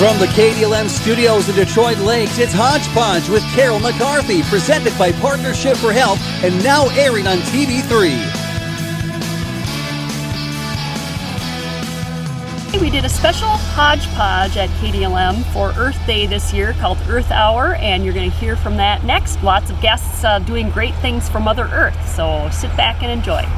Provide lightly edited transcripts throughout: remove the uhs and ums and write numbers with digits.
From the KDLM studios in Detroit Lakes, it's Hodge Podge with Carol McCarthy, presented by Partnership for Health and now airing on TV3. We did a special Hodge Podge at KDLM for Earth Day this year called Earth Hour, and you're going to hear from that next. Lots of guests doing great things for Mother Earth, so sit back and enjoy.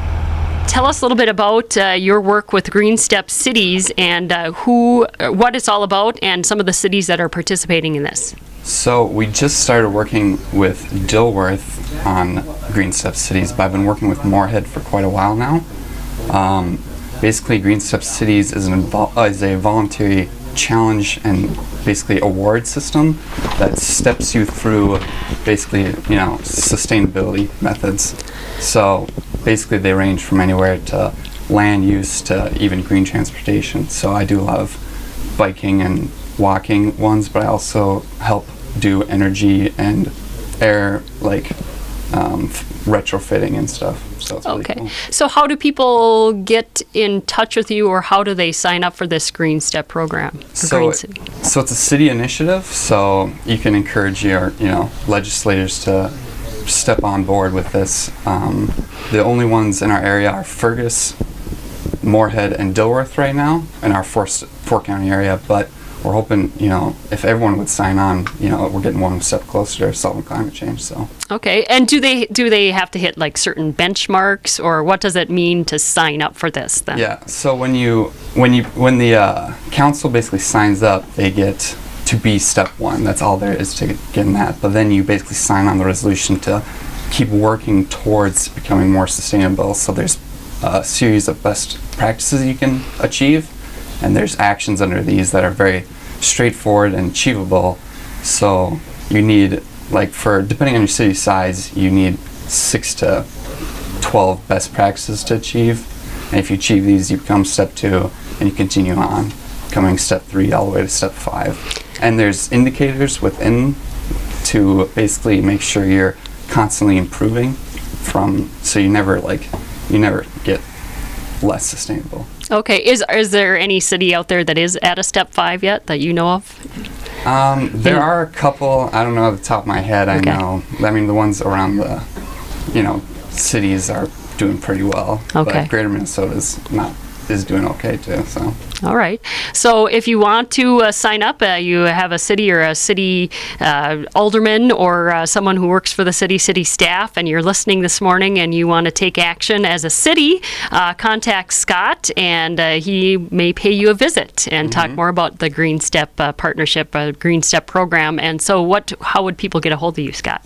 Tell us a little bit about your work with Green Step Cities and what it's all about and some of the cities that are participating in this. So we just started working with Dilworth on Green Step Cities, but I've been working with Moorhead for quite a while now. Basically, Green Step Cities is a voluntary challenge and basically award system that steps you through basically, sustainability methods. So basically they range from anywhere to land use to even green transportation. So I do a lot of biking and walking ones, but I also help do energy and air, like retrofitting and stuff. So it's really cool. So how do people get in touch with you, or how do they sign up for this Green Step program for Green City? So it's a city initiative, so you can encourage your legislators to step on board with this. The only ones in our area are Fergus, Moorhead, and Dilworth right now in our four-county area, but we're hoping, if everyone would sign on, we're getting one step closer to solving climate change. So. Okay, and do they have to hit like certain benchmarks, or what does it mean to sign up for this then? Yeah, so when the council basically signs up, they get to be step one. That's all there is to getting that. But then you basically sign on the resolution to keep working towards becoming more sustainable. So there's a series of best practices you can achieve, and there's actions under these that are very straightforward and achievable. So you need, depending on your city size, you need 6 to 12 best practices to achieve. And if you achieve these, you become step 2, and you continue on, becoming step 3 all the way to step 5. And there's indicators within to basically make sure you're constantly improving so you never get less sustainable. Okay, is there any city out there that is at a step 5 yet that you know of? There are a couple. I don't know at the top of my head. I know. I mean, the ones around the, cities are doing pretty well. Okay. But Greater Minnesota is doing okay too. So. All right. So if you want to sign up, you have a city or a city alderman or someone who works for the city staff, and you're listening this morning and you want to take action as a city, contact Scott, and he may pay you a visit and talk more about the Green Step partnership, Green Step program. And so how would people get a hold of you, Scott?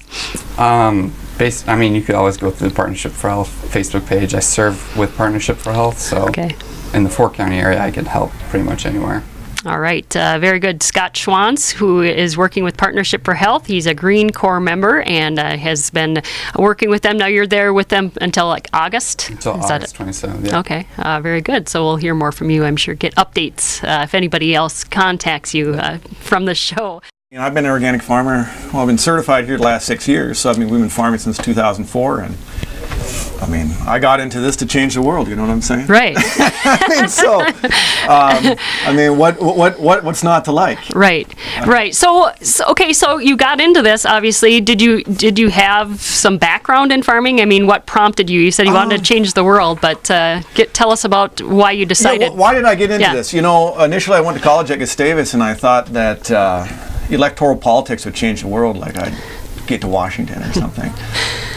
You could always go through the Partnership for Health Facebook page. I serve with Partnership for Health, so in the four-county area, I can help pretty much anywhere. All right. Very good. Scott Schwantz, who is working with Partnership for Health. He's a Green Corps member and has been working with them. Now you're there with them until August? Until August 27th, yeah. Okay. Very good. So we'll hear more from you, I'm sure. Get updates if anybody else contacts you from the show. I've been an organic farmer. Well, I've been certified here the last 6 years. So, we've been farming since 2004. And, I got into this to change the world. You know what I'm saying? Right. What's not to like? Right. Right. So you got into this, obviously. Did you have some background in farming? What prompted you? You said you wanted to change the world, but tell us about why you decided. Why did I get into this? Initially I went to college at Gustavus, and I thought that electoral politics would change the world, like I'd get to Washington or something.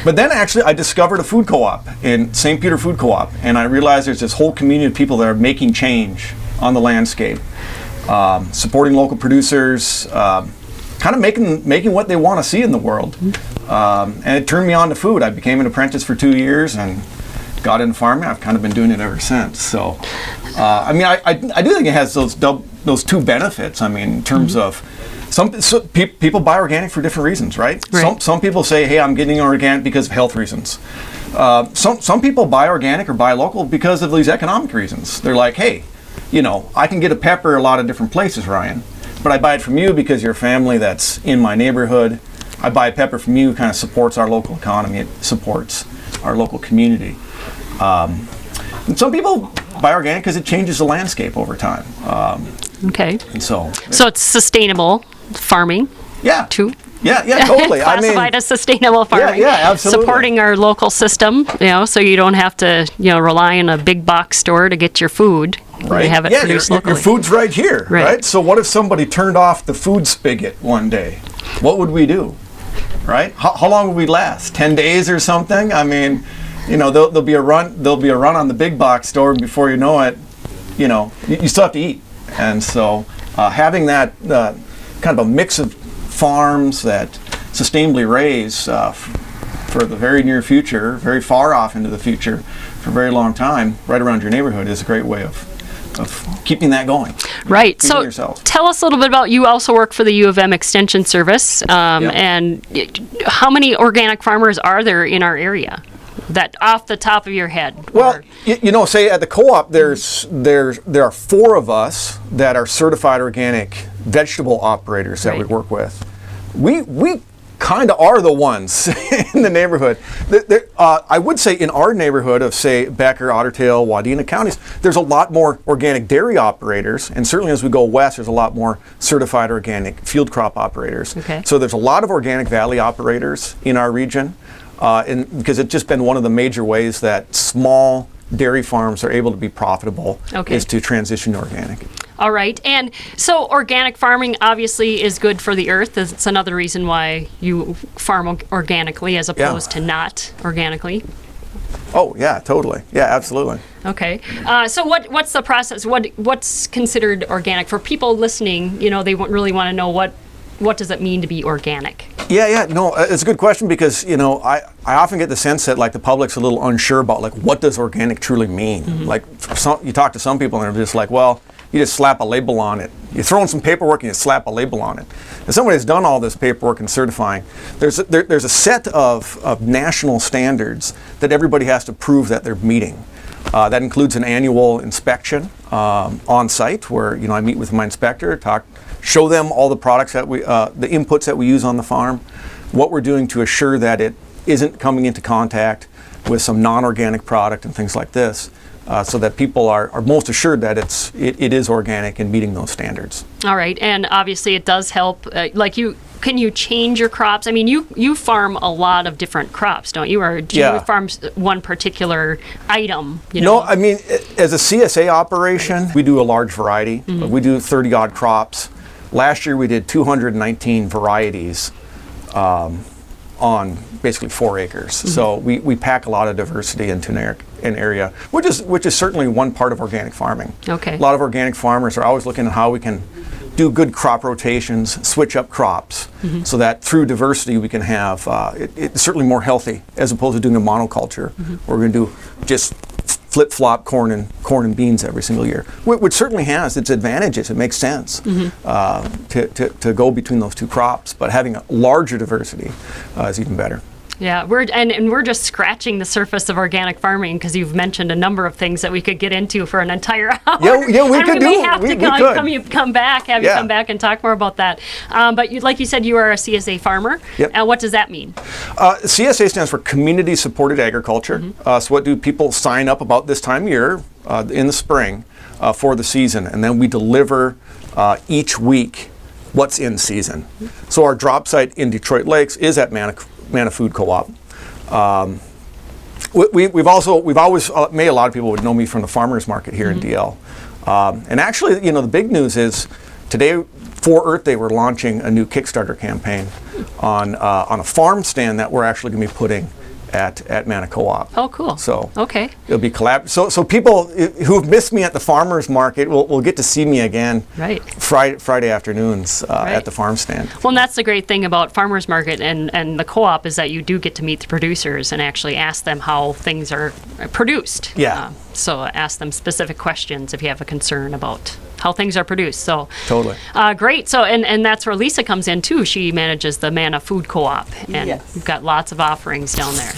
But then actually I discovered a food co-op in St. Peter Food Co-op, and I realized there's this whole community of people that are making change on the landscape, supporting local producers, kind of making what they want to see in the world. And it turned me on to food. I became an apprentice for 2 years and got into farming. I've kind of been doing it ever since. So, I do think it has those two benefits. In terms of people buy organic for different reasons, right? Some people say, hey, I'm getting organic because of health reasons. Some people buy organic or buy local because of these economic reasons. They're like, hey, I can get a pepper a lot of different places, Ryan, but I buy it from you because you're a family that's in my neighborhood. I buy a pepper from you, kind of supports our local economy. It supports our local community. And some people buy organic because it changes the landscape over time. Okay. And so So it's sustainable farming yeah. too. Yeah, totally. Classified as sustainable farming. Yeah, absolutely. Supporting our local system, so you don't have to, rely on a big box store to get your food. Right. You have it produced locally. Your food's right here, Right. right? So what if somebody turned off the food spigot one day? What would we do? Right? How long would we last? 10 days or something? I mean, there'll be a run on the big box store, and before you know it, you still have to eat. And so having that kind of a mix of farms that sustainably raise for the very near future, very far off into the future, for a very long time, right around your neighborhood is a great way of keeping that going. Right. Feeding So yourself. tell us a little bit about, you also work for the U of M Extension Service, and how many organic farmers are there in our area? That off the top of your head? Well, say at the co-op, there are 4 of us that are certified organic vegetable operators that we Right. work with. We kind of are the ones in the neighborhood. I would say in our neighborhood of, say, Becker, Ottertail, Wadena counties, there's a lot more organic dairy operators, and certainly as we go west, there's a lot more certified organic field crop operators. Okay. So there's a lot of organic valley operators in our region, because it's just been one of the major ways that small dairy farms are able to be profitable, Okay. is to transition to organic. All right. And so organic farming obviously is good for the earth. It's another reason why you farm organically as opposed to not organically. Oh yeah, totally. Yeah, absolutely. Okay. So what's the process? What's considered organic? For people listening, they really want to know what does it mean to be organic? Yeah, no, it's a good question because, I often get the sense that like the public's a little unsure about like what does organic truly mean. Mm-hmm. Like you talk to some people and they're just like, well, you just slap a label on it. You throw in some paperwork and you slap a label on it. And somebody has done all this paperwork and certifying. There's a set of national standards that everybody has to prove that they're meeting. That includes an annual inspection on site where I meet with my inspector, show them all the products that the inputs that we use on the farm, what we're doing to assure that it isn't coming into contact with some non-organic product and things like this, so that people are most assured that it is organic and meeting those standards. All right. And obviously it does help. Can you change your crops? I mean, you farm a lot of different crops, don't you? Or do you farm one particular item? No, I mean, as a CSA operation, we do a large variety. Mm-hmm. We do 30 odd crops. Last year we did 219 varieties on basically 4 acres. Mm-hmm. So we pack a lot of diversity into an area, which is certainly one part of organic farming. Okay. A lot of organic farmers are always looking at how we can do good crop rotations, switch up crops, mm-hmm. so that through diversity we can have it's certainly more healthy as opposed to doing a monoculture. Mm-hmm. We're going to do just flip-flop corn and beans every single year, which certainly has its advantages. It makes sense to go between those 2 crops, but having a larger diversity is even better. Yeah, we're just scratching the surface of organic farming because you've mentioned a number of things that we could get into for an entire hour. Yeah, we could do. We have to we have you come back and talk more about that. But like you said, you are a CSA farmer. Yep. What does that mean? CSA stands for Community Supported Agriculture. Mm-hmm. So what do people sign up about this time of year in the spring for the season, and then we deliver each week what's in season. So our drop site in Detroit Lakes is at Manna Food Co-op. We've always made a lot of people would know me from the farmers market here mm-hmm. in DL. And actually, the big news is today for Earth Day we're launching a new Kickstarter campaign on a farm stand that we're actually going to be putting at Manna Co-op. Oh, cool. So okay. It'll be So people who have missed me at the farmers market will get to see me again. Right. Friday afternoons Right. at the farm stand. Well, and that's the great thing about farmers market and the co-op is that you do get to meet the producers and actually ask them how things are produced. Yeah. So ask them specific questions if you have a concern about how things are produced. So Totally. Great. So and that's where Lisa comes in too. She manages the Manna Food Co-op, and Yes. we've got lots of offerings down there.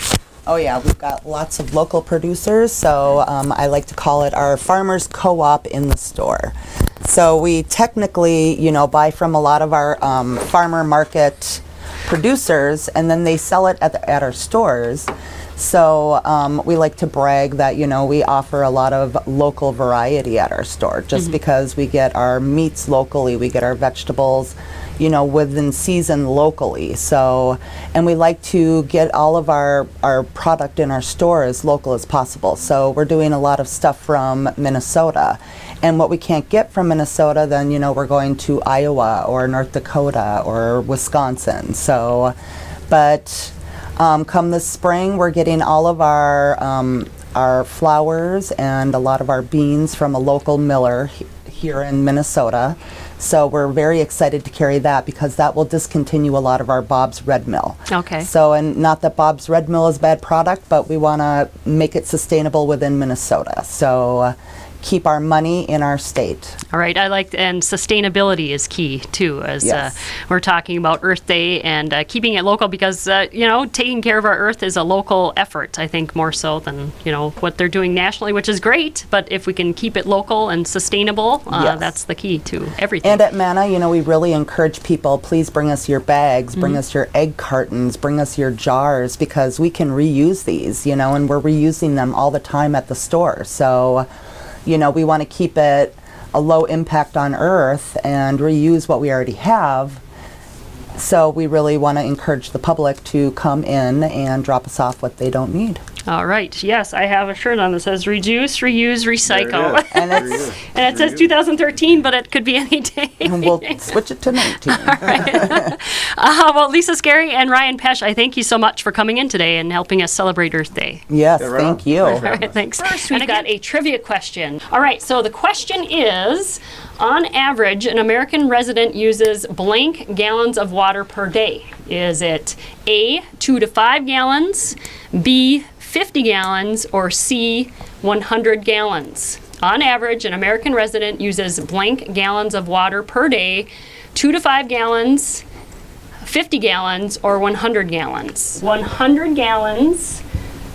Oh yeah, we've got lots of local producers, so I like to call it our farmers co-op in the store. So we technically, buy from a lot of our farmer market producers, and then they sell it at our stores. So we like to brag that, we offer a lot of local variety at our store, just because we get our meats locally, we get our vegetables, within season locally. So, and we like to get all of our product in our store as local as possible. So we're doing a lot of stuff from Minnesota. And what we can't get from Minnesota, then, we're going to Iowa or North Dakota or Wisconsin. So, but come this spring, we're getting all of our flours and a lot of our beans from a local miller here in Minnesota. So we're very excited to carry that because that will discontinue a lot of our Bob's Red Mill. Okay. So, and not that Bob's Red Mill is a bad product, but we want to make it sustainable within Minnesota. So keep our money in our state. All right, and sustainability is key too, as Yes. we're talking about Earth Day and keeping it local because, taking care of our Earth is a local effort, I think, more so than, what they're doing nationally, which is great, but if we can keep it local and sustainable, Yes. that's the key to everything. And at Manna, we really encourage people, please bring us your bags, bring us your egg cartons, bring us your jars, because we can reuse these, and we're reusing them all the time at the store. So, we want to keep it a low impact on Earth and reuse what we already have. So we really want to encourage the public to come in and drop us off what they don't need. All right. Yes, I have a shirt on that says reduce, reuse, recycle. And it's And it says 2013, but it could be any day. and we'll switch it to 19. Well, Lisa Scary and Ryan Pesch, I thank you so much for coming in today and helping us celebrate Earth Day. Yes, Yeah, right on. thank you. Thanks for All having right, us. thanks. First, we've got a trivia question. All right, so the question is, on average, an American resident uses blank gallons of water per day. Is it A, 2 to 5 gallons, B, 50 gallons, or C, 100 gallons? On average, an American resident uses blank gallons of water per day, 2 to 5 gallons, 50 gallons, or 100 gallons. 100 gallons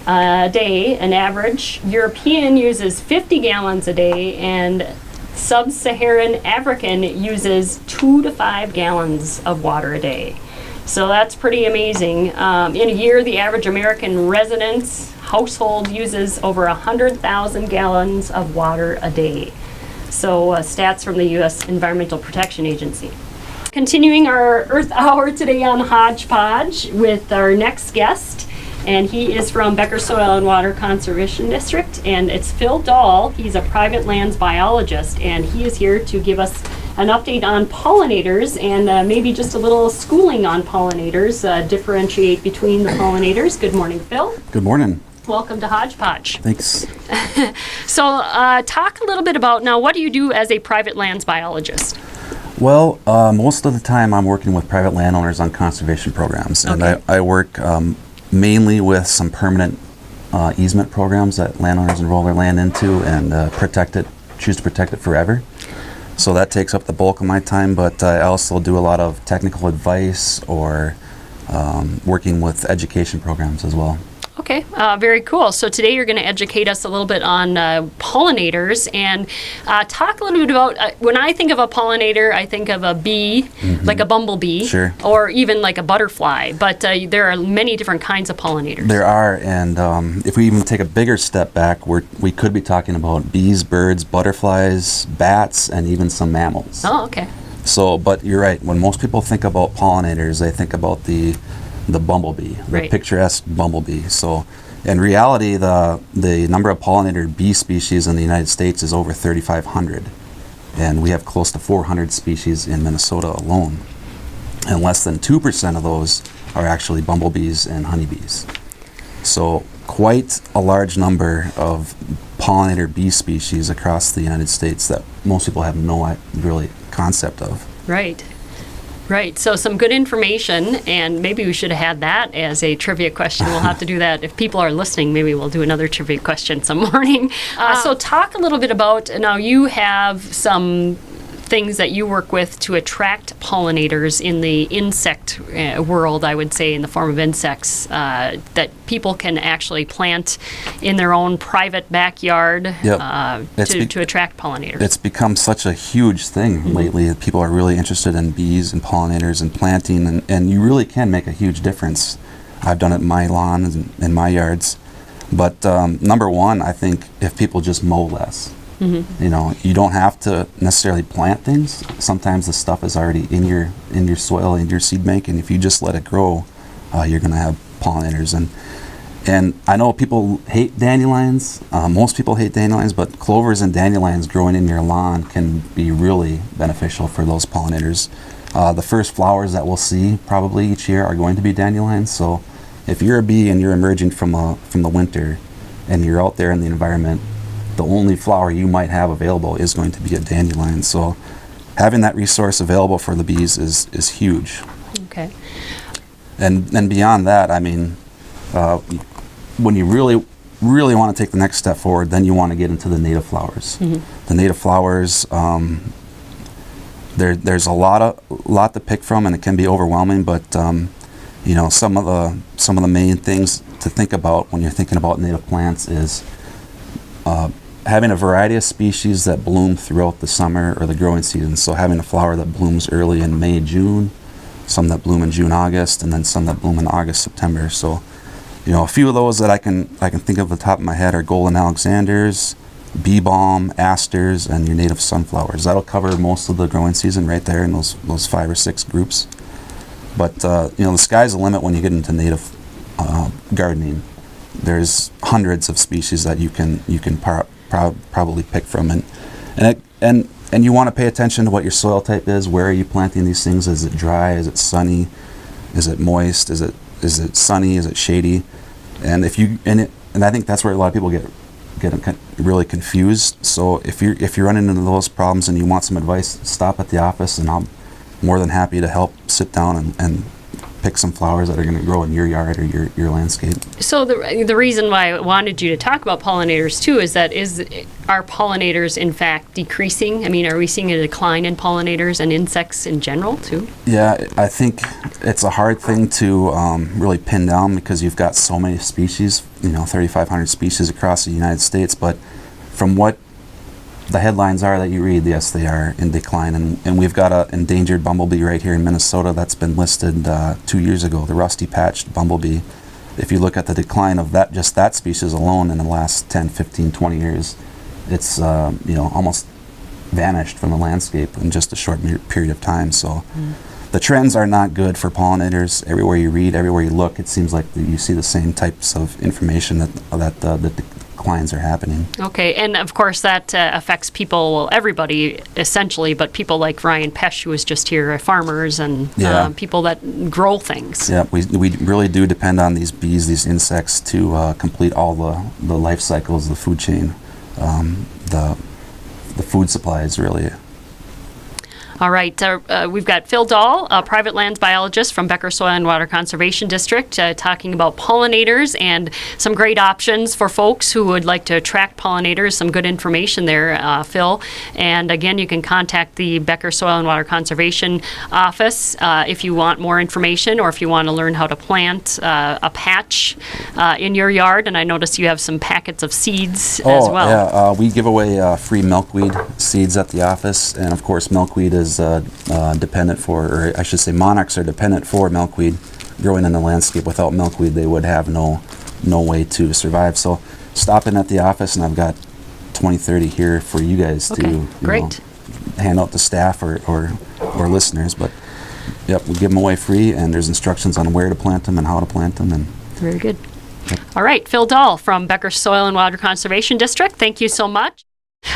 a day, an average. European uses 50 gallons a day, and Sub-Saharan African uses 2 to 5 gallons of water a day. So that's pretty amazing. In a year, the average American resident's household uses over 100,000 gallons of water a day. So stats from the U.S. Environmental Protection Agency. Continuing our Earth Hour today on Hodge Podge with our next guest, and he is from Becker Soil and Water Conservation District, and it's Phil Dahl. He's a private lands biologist, and he is here to give us an update on pollinators and maybe just a little schooling on pollinators, differentiate between the pollinators. Good morning, Phil. Good morning. Welcome to Hodge Podge. Thanks. So talk a little bit about, now what do you do as a private lands biologist? Well, most of the time I'm working with private landowners on conservation programs, and Okay. I work mainly with some permanent easement programs that landowners enroll their land into and choose to protect it forever. So that takes up the bulk of my time, but I also do a lot of technical advice or working with education programs as well. Okay, very cool. So today you're going to educate us a little bit on pollinators and talk a little bit about, when I think of a pollinator, I think of a bee, like a bumblebee, Sure. or even like a butterfly, but there are many different kinds of pollinators. There are, and if we even take a bigger step back, we could be talking about bees, birds, butterflies, bats, and even some mammals. Oh, okay. So, but you're right. When most people think about pollinators, they think about the bumblebee, Right. the picturesque bumblebee. So, in reality, the number of pollinator bee species in the United States is over 3,500, and we have close to 400 species in Minnesota alone. And less than 2% of those are actually bumblebees and honeybees. So, quite a large number of pollinator bee species across the United States that most people have no really concept of. Right. Right. So some good information, and maybe we should have had that as a trivia question. We'll have to do that. If people are listening, maybe we'll do another trivia question some morning. So talk a little bit about, now you have some things that you work with to attract pollinators in the insect world, I would say, in the form of insects that people can actually plant in their own private backyard to attract pollinators. It's become such a huge thing lately. People are really interested in bees and pollinators and planting, and you really can make a huge difference I've done it in my lawn and in my yards. But number one, I think if people just mow less, you know, you don't have to necessarily plant things. Sometimes the stuff is already in your soil, in your seed bank, and if you just let it grow, you're going to have pollinators. And I know people hate dandelions. Most people hate dandelions, but clovers and dandelions growing in your lawn can be really beneficial for those pollinators. The first flowers that we'll see probably each year are going to be dandelions. So if you're a bee and you're emerging from the winter and you're out there in the environment, the only flower you might have available is going to be a dandelion. So having that resource available for the bees is huge. Okay. And beyond that, I mean, when you really want to take the next step forward, then you want to get into the native flowers. The native flowers, there's a lot to pick from, and it can be overwhelming. But you know, some of the main things to think about when you're thinking about native plants is having a variety of species that bloom throughout the summer or the growing season. So having a flower that blooms early in May, June, some that bloom in June, August, and then some that bloom in August, September. So, you know, a few of those that I can think of at the top of my head are golden alexanders, bee balm, asters, and your native sunflowers. That'll cover most of the growing season right there in those 5 or 6 groups. But you know, the sky's the limit when you get into native gardening. There's hundreds of species that you can probably pick from, and you want to pay attention to what your soil type is. Where are you planting these things? Is it dry? Is it sunny? Is it moist? Is it sunny? Is it shady? And I think that's where a lot of people get really confused. So if you're running into those problems and you want some advice, stop at the office, and I'm more than happy to help sit down and pick some flowers that are going to grow in your yard or your landscape. So the reason why I wanted you to talk about pollinators too is are pollinators in fact decreasing? I mean, are we seeing a decline in pollinators and insects in general too? Yeah, I think it's a hard thing to really pin down because you've got so many species, you know, 3,500 species across the United States. But from what the headlines are that you read, yes, they are in decline. And we've got an endangered bumblebee right here in Minnesota that's been listed 2 years ago, the rusty-patched bumblebee. If you look at the decline of just that species alone in the last 10, 15, 20 years, it's you know, almost vanished from the landscape in just a short period of time. So the trends are not good for pollinators. Everywhere you read, everywhere you look, it seems like you see the same types of information that the declines are happening. Okay, and of course that affects people, well, everybody essentially, but people like Ryan Pesch, who was just here, farmers and people that grow things. Yeah, we really do depend on these bees, these insects, to complete all the life cycles of the food chain. The food supply is really. All right, we've got Phil Dahl, a private lands biologist from Becker Soil and Water Conservation District, talking about pollinators and some great options for folks who would like to attract pollinators. Some good information there, Phil. And again, you can contact the Becker Soil and Water Conservation Office if you want more information or if you want to learn how to plant a patch in your yard. And I notice you have some packets of seeds as well. Yeah, we give away free milkweed seeds at the office, and of course milkweed is dependent for, or I should say monarchs are dependent for milkweed. Growing in the landscape without milkweed, they would have no way to survive. So stop in at the office, and I've got 20, 30 here for you guys to you know, hand out to staff or listeners. But yep, we give them away free, and there's instructions on where to plant them and how to plant them. And very good. All right, Phil Dahl from Becker Soil and Water Conservation District, thank you so much.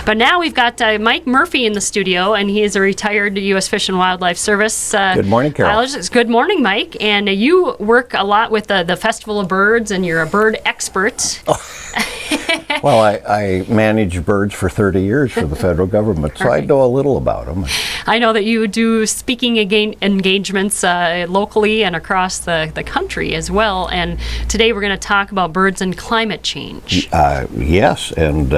But now we've got Mike Murphy in the studio, and he is a retired U.S. Fish and Wildlife Service Good morning, Carol. biologist. Good morning, Mike. And you work a lot with the Festival of Birds, and you're a bird expert. Well, I managed birds for 30 years for the federal government, so I know a little about them. I know that you do speaking engagements locally and across the country as well. And today we're going to talk about birds and climate change. Yes, and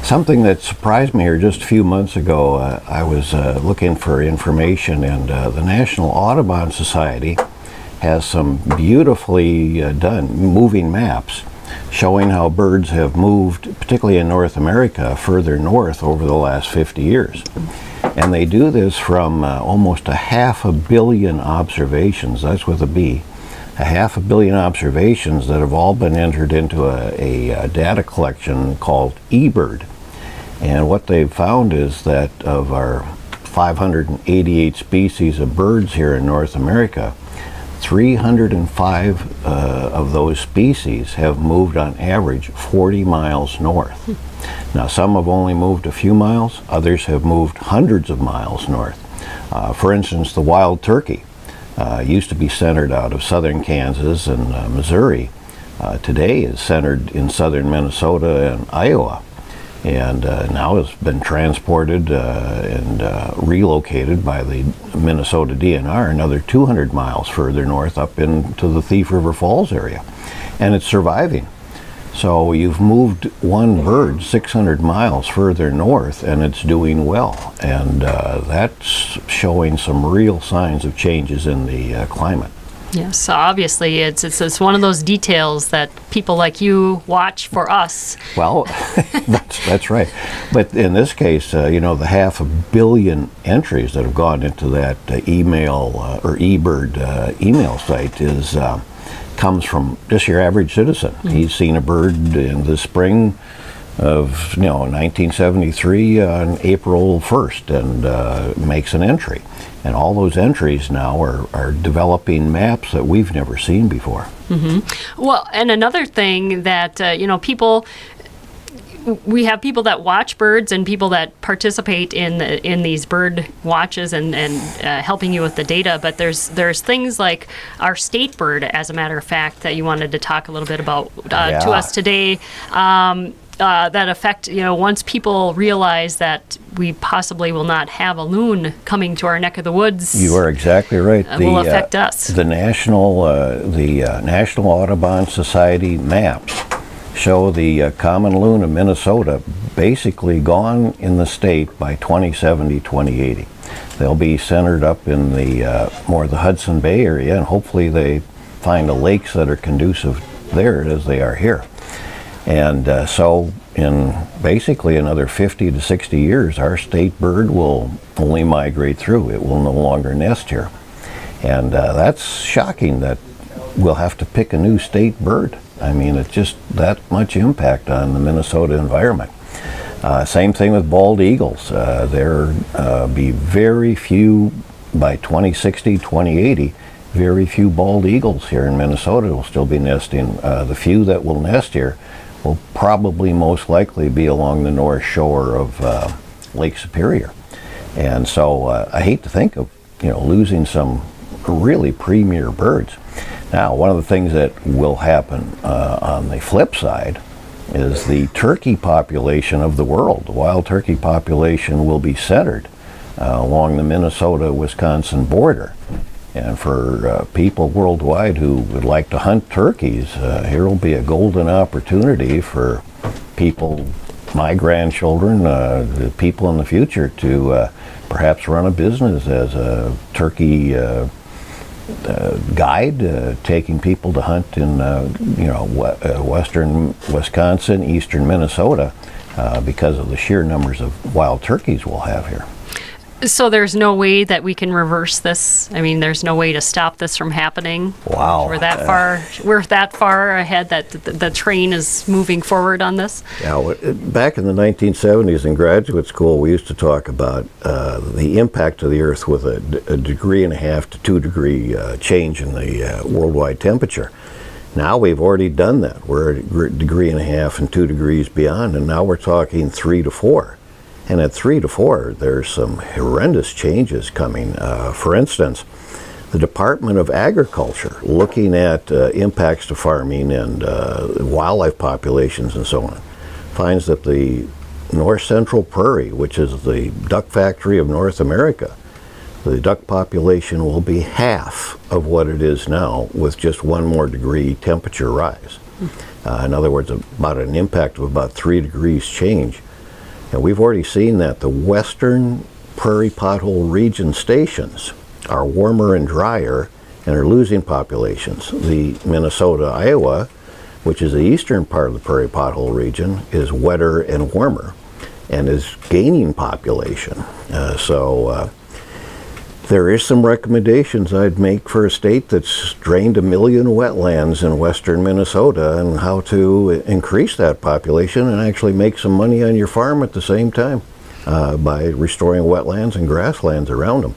something that surprised me here just a few months ago, I was looking for information, and the National Audubon Society has some beautifully done moving maps showing how birds have moved, particularly in North America, further north over the last 50 years. And they do this from almost 500 million observations, that's with a B, 500 million observations that have all been entered into a data collection called eBird. And what they've found is that of our 588 species of birds here in North America, 305 of those species have moved on average 40 miles north. Now, some have only moved a few miles, others have moved hundreds of miles north. For instance, the wild turkey used to be centered out of southern Kansas and Missouri. Today is centered in southern Minnesota and Iowa, and now has been transported and relocated by the Minnesota DNR another 200 miles further north up into the Thief River Falls area, and it's surviving. So you've moved one bird 600 miles further north, and it's doing well, and that's showing some real signs of changes in the climate. Yes, so obviously it's one of those details that people like you watch for us. Well, that's right. But in this case, the 500 million entries that have gone into that email or eBird email site comes from just your average citizen. Mm-hmm. He's seen a bird in the spring of 1973 on April 1st and makes an entry. And all those entries now are developing maps that we've never seen before. Mm-hmm. Well, and another thing that, we have people that watch birds and people that participate in these bird watches and helping you with the data. But there's things like our state bird, as a matter of fact, that you wanted to talk a little bit about to us today. That affect, once people realize that we possibly will not have a loon coming to our neck of the woods. You are exactly right. Will affect us. The National Audubon Society maps show the common loon of Minnesota basically gone in the state by 2070, 2080. They'll be centered up in the more the Hudson Bay area, and hopefully they find the lakes that are conducive there as they are here. And so in basically another 50 to 60 years, our state bird will only migrate through. It will no longer nest here. And that's shocking that we'll have to pick a new state bird. I mean, it's just that much impact on the Minnesota environment. Same thing with bald eagles. There be very few, by 2060, 2080, very few bald eagles here in Minnesota will still be nesting. The few that will nest here will probably most likely be along the north shore of Lake Superior. And so I hate to think of, losing some really premier birds. Now, one of the things that will happen on the flip side is the turkey population of the world. The wild turkey population will be centered along the Minnesota-Wisconsin border. And for people worldwide who would like to hunt turkeys, here will be a golden opportunity for people, my grandchildren, the people in the future, to perhaps run a business as a turkey guide, taking people to hunt in western Wisconsin, eastern Minnesota, because of the sheer numbers of wild turkeys we'll have here. So there's no way that we can reverse this? I mean, there's no way to stop this from happening? Wow. We're that far ahead that the train is moving forward on this? Yeah, back in the 1970s in graduate school, we used to talk about the impact of the Earth with a 1.5 to 2 degree change in the worldwide temperature. Now we've already done that. We're at 1.5 degrees and 2 degrees beyond, and now we're talking 3 to 4. And at 3 to 4, there's some horrendous changes coming. For instance, the Department of Agriculture, looking at impacts to farming and wildlife populations and so on, finds that the north central prairie, which is the duck factory of North America, the duck population will be half of what it is now with just 1 more degree temperature rise. In other words, about an impact of about 3 degrees change. And we've already seen that the western prairie pothole region stations are warmer and drier and are losing populations. The Minnesota, Iowa, which is the eastern part of the prairie pothole region, is wetter and warmer and is gaining population. So There is some recommendations I'd make for a state that's drained 1 million wetlands in western Minnesota and how to increase that population and actually make some money on your farm at the same time by restoring wetlands and grasslands around them.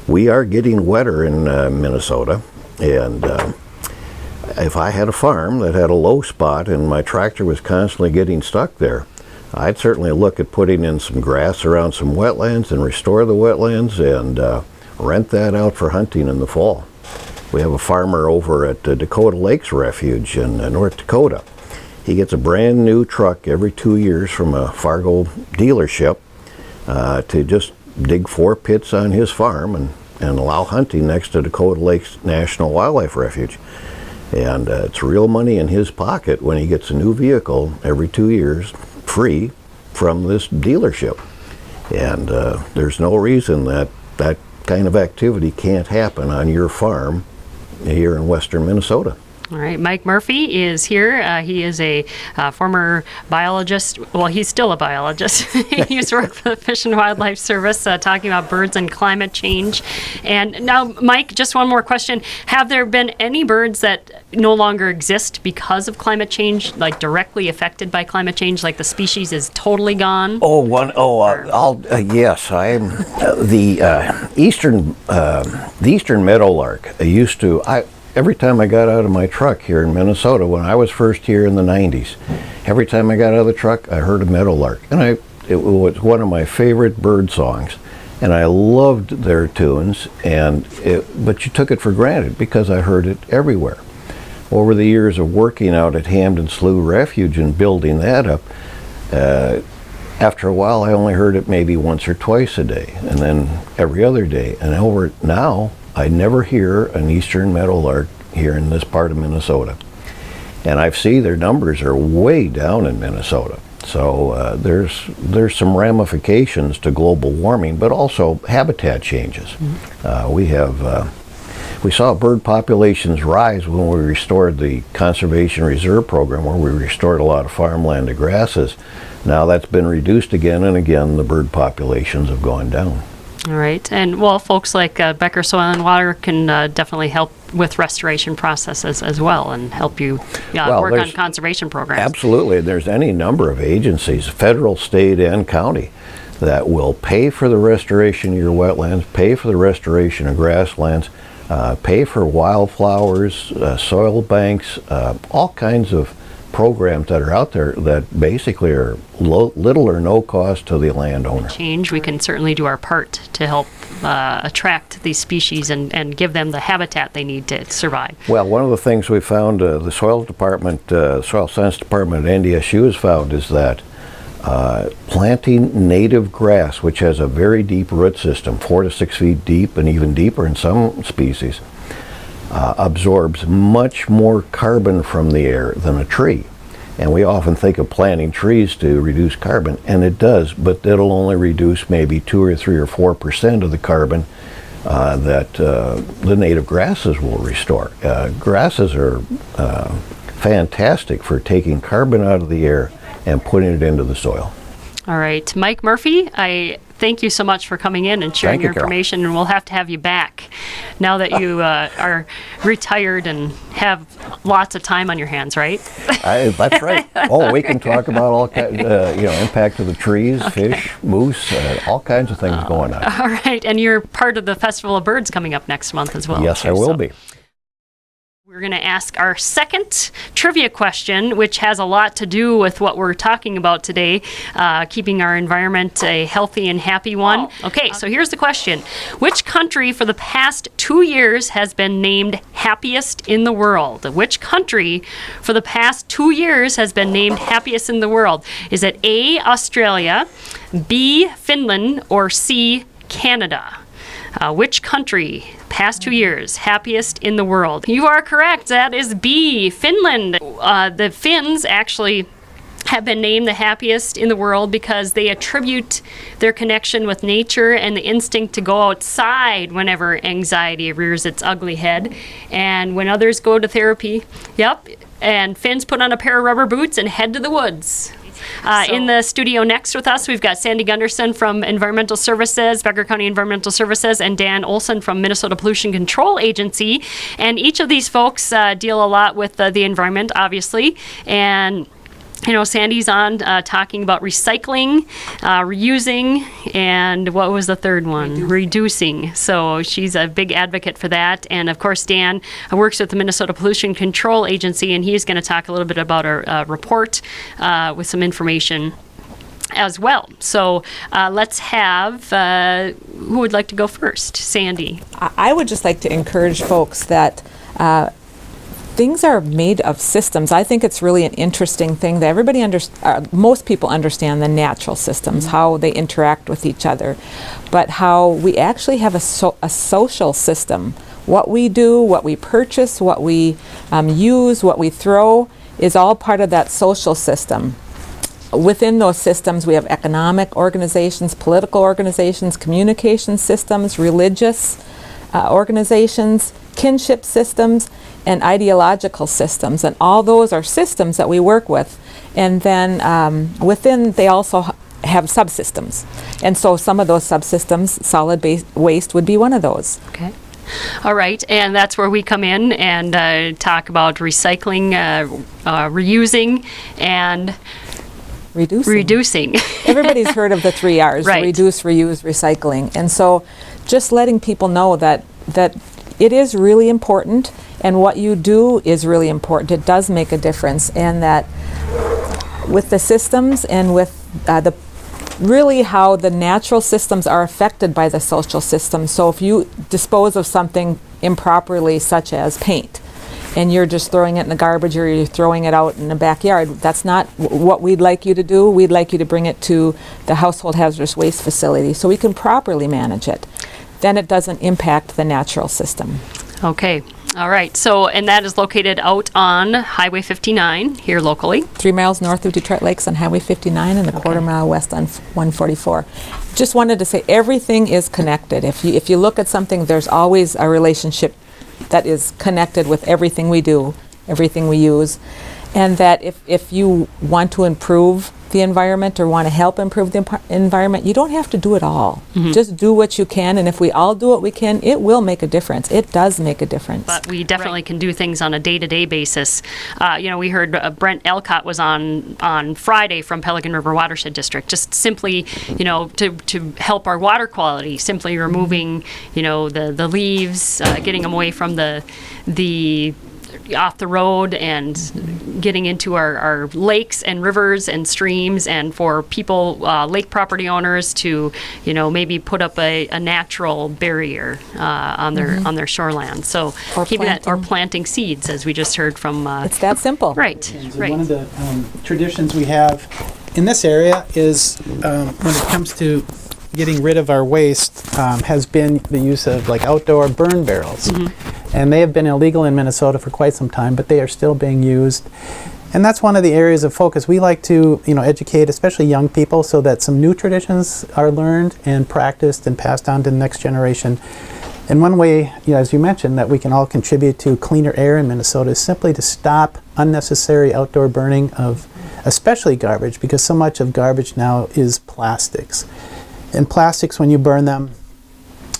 We are getting wetter in Minnesota, and if I had a farm that had a low spot and my tractor was constantly getting stuck there, I'd certainly look at putting in some grass around some wetlands and restore the wetlands and rent that out for hunting in the fall. We have a farmer over at Dakota Lakes Refuge in North Dakota. He gets a brand new truck every 2 years from a Fargo dealership to just dig 4 pits on his farm and allow hunting next to Dakota Lakes National Wildlife Refuge. And it's real money in his pocket when he gets a new vehicle every 2 years free from this dealership. And there's no reason that that kind of activity can't happen on your farm here in western Minnesota. All right, Mike Murphy is here. He is a former biologist. Well, he's still a biologist. He used to work for the Fish and Wildlife Service, talking about birds and climate change. And now, Mike, just one more question. Have there been any birds that no longer exist because of climate change, like directly affected by climate change, like the species is totally gone? Yes, I'm the eastern meadowlark. Every time I got out of my truck here in Minnesota, when I was first here in the 90s, every time I got out of the truck, I heard a meadowlark. And it was one of my favorite bird songs. And I loved their tunes, but you took it for granted because I heard it everywhere. Over the years of working out at Hamden Slough Refuge and building that up, after a while I only heard it maybe once or twice a day, and then every other day. And over now, I never hear an eastern meadowlark here in this part of Minnesota. And I see their numbers are way down in Minnesota. So there's some ramifications to global warming, but also habitat changes. We saw bird populations rise when we restored the Conservation Reserve Program, where we restored a lot of farmland to grasses. Now that's been reduced again and again. The bird populations have gone down. All right. And, well, folks like Becker Soil and Water can definitely help with restoration processes as well and help you work on conservation programs. Absolutely. There's any number of agencies, federal, state, and county, that will pay for the restoration of your wetlands, pay for the restoration of grasslands, pay for wildflowers, soil banks, all kinds of programs that are out there that basically are little or no cost to the landowner. We can certainly do our part to help attract these species and give them the habitat they need to survive. Well, one of the things we found, the Soil Science Department at NDSU has found, is that planting native grass, which has a very deep root system, 4 to 6 feet deep and even deeper in some species, absorbs much more carbon from the air than a tree. And we often think of planting trees to reduce carbon, and it does, but it'll only reduce maybe 2 or 3 or 4% of the carbon that the native grasses will restore. Grasses are fantastic for taking carbon out of the air and putting it into the soil. All right. Mike Murphy, I thank you so much for coming in and sharing your information, and we'll have to have you back now that you are retired and have lots of time on your hands, right? That's right. Oh, we can talk about all kinds, impact of the trees, fish, moose, all kinds of things going on. All right, and you're part of the Festival of Birds coming up next month as well. Yes, I will be. We're going to ask our second trivia question, which has a lot to do with what we're talking about today, keeping our environment a healthy and happy one. Okay, so here's the question. Which country for the past 2 years has been named happiest in the world? Which country for the past 2 years has been named happiest in the world? Is it A, Australia, B, Finland, or C, Canada? Which country, past 2 years, happiest in the world? You are correct. That is B, Finland. The Finns actually have been named the happiest in the world because they attribute their connection with nature and the instinct to go outside whenever anxiety rears its ugly head. And when others go to therapy, and Finns put on a pair of rubber boots and head to the woods. In the studio next with us, we've got Sandy Gunderson from Environmental Services, Becker County Environmental Services, and Dan Olson from Minnesota Pollution Control Agency. And each of these folks deal a lot with the environment, obviously. And Sandy's on talking about recycling, reusing, and what was the third one? Reducing. So she's a big advocate for that. And of course, Dan works with the Minnesota Pollution Control Agency, and he's going to talk a little bit about our report with some information as well. So let's have, who would like to go first? Sandy. I would just like to encourage folks that things are made of systems. I think it's really an interesting thing that most people understand the natural systems, how they interact with each other, but how we actually have a social system. What we do, what we purchase, what we use, what we throw is all part of that social system. Within those systems, we have economic organizations, political organizations, communication systems, religious organizations, kinship systems, and ideological systems. And all those are systems that we work with. And then within, they also have subsystems. And so some of those subsystems, solid waste would be one of those. Okay. All right, and that's where we come in and talk about recycling, reusing, and reducing. Everybody's heard of the 3 R's, right. Reduce, reuse, recycling. And so just letting people know that it is really important, and what you do is really important. It does make a difference, and that with the systems and with really how the natural systems are affected by the social systems. So if you dispose of something improperly, such as paint, and you're just throwing it in the garbage or you're throwing it out in the backyard, that's not what we'd like you to do. We'd like you to bring it to the household hazardous waste facility so we can properly manage it. Then it doesn't impact the natural system. Okay. All right. So, and that is located out on Highway 59 here locally. 3 miles north of Detroit Lakes on Highway 59 and a quarter mile west on 144. Just wanted to say everything is connected. If you look at something, there's always a relationship that is connected with everything we do, everything we use. And that if you want to improve the environment or want to help improve the environment, you don't have to do it all. Mm-hmm. Just do what you can, and if we all do what we can, it will make a difference. It does make a difference. But we definitely can do things on a day-to-day basis. We heard Brent Elcott was on Friday from Pelican River Watershed District, just simply, to help our water quality, simply removing, the leaves, getting them away from the off the road and getting into our lakes and rivers and streams, and for people, lake property owners, to maybe put up a natural barrier on their shoreline. So or planting seeds, as we just heard from. It's that simple. Right. Right. One of the traditions we have in this area is when it comes to getting rid of our waste has been the use of outdoor burn barrels. Mm-hmm. And they have been illegal in Minnesota for quite some time, but they are still being used. And that's one of the areas of focus. We like to, educate, especially young people, so that some new traditions are learned and practiced and passed on to the next generation. And one way, as you mentioned, that we can all contribute to cleaner air in Minnesota is simply to stop unnecessary outdoor burning of especially garbage, because so much of garbage now is plastics. And plastics, when you burn them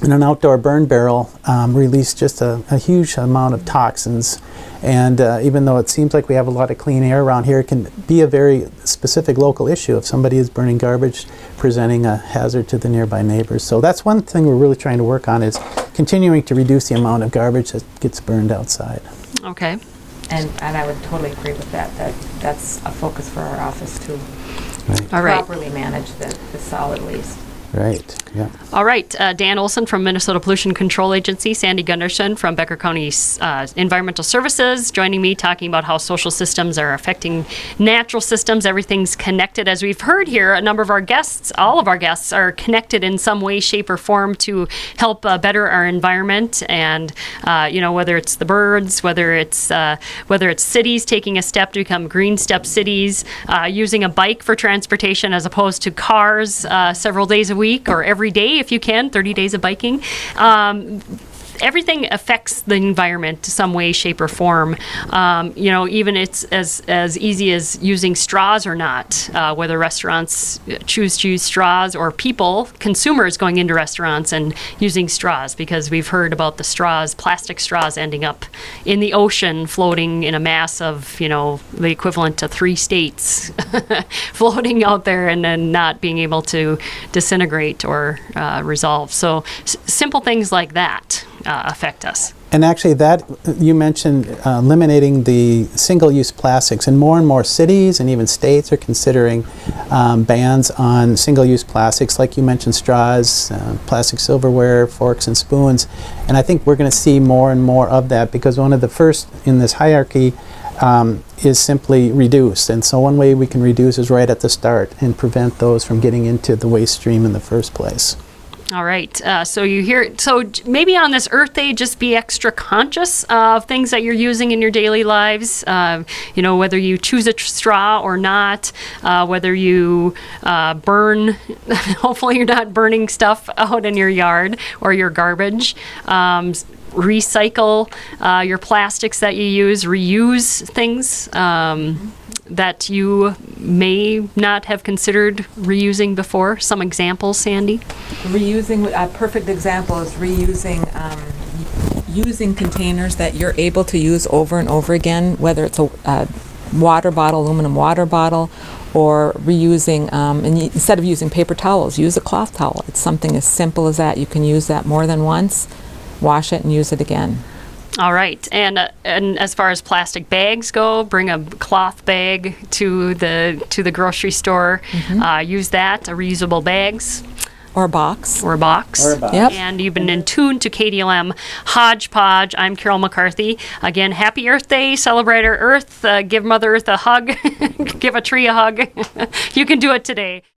in an outdoor burn barrel, release just a huge amount of toxins. And even though it seems like we have a lot of clean air around here, it can be a very specific local issue if somebody is burning garbage, presenting a hazard to the nearby neighbors. So that's one thing we're really trying to work on, is continuing to reduce the amount of garbage that gets burned outside. Okay. And I would totally agree with that. That's a focus for our office too. Right. All right. Properly manage the solid waste. Right, yeah. All right, Dan Olson from Minnesota Pollution Control Agency, Sandy Gunderson from Becker County Environmental Services, joining me, talking about how social systems are affecting natural systems. Everything's connected. As we've heard here, a number of our guests, all of our guests, are connected in some way, shape, or form to help better our environment. And whether it's the birds, whether it's cities taking a step to become green step cities, using a bike for transportation as opposed to cars several days a week, or every day if you can, 30 days of biking. everything affects the environment to some way, shape, or form. Even it's as easy as using straws or not, whether restaurants choose to use straws or people, consumers going into restaurants and using straws, because we've heard about the straws, plastic straws ending up in the ocean, floating in a mass of, the equivalent to 3 states, floating out there and then not being able to disintegrate or resolve. So simple things like that affect us. And actually, that you mentioned eliminating the single-use plastics, and more cities and even states are considering bans on single-use plastics, like you mentioned, straws, plastic silverware, forks and spoons. And I think we're going to see more and more of that, because one of the first in this hierarchy is simply reduce. And so one way we can reduce is right at the start and prevent those from getting into the waste stream in the first place. All right. So maybe on this Earth Day, just be extra conscious of things that you're using in your daily lives. Whether you choose a straw or not, whether you burn, hopefully you're not burning stuff out in your yard or your garbage. Recycle your plastics that you use, reuse things that you may not have considered reusing before. Some examples, Sandy? Reusing, a perfect example is reusing, using containers that you're able to use over and over again, whether it's a water bottle, aluminum water bottle, or reusing, instead of using paper towels, use a cloth towel. It's something as simple as that. You can use that more than once, wash it and use it again. All right, and as far as plastic bags go, bring a cloth bag to the grocery store. Use that, reusable bags. Or a box. Yep. And you've been in tune to KDLM Hodge Podge. I'm Carol McCarthy. Again, happy Earth Day. Celebrate our Earth. Give Mother Earth a hug. Give a tree a hug. You can do it today.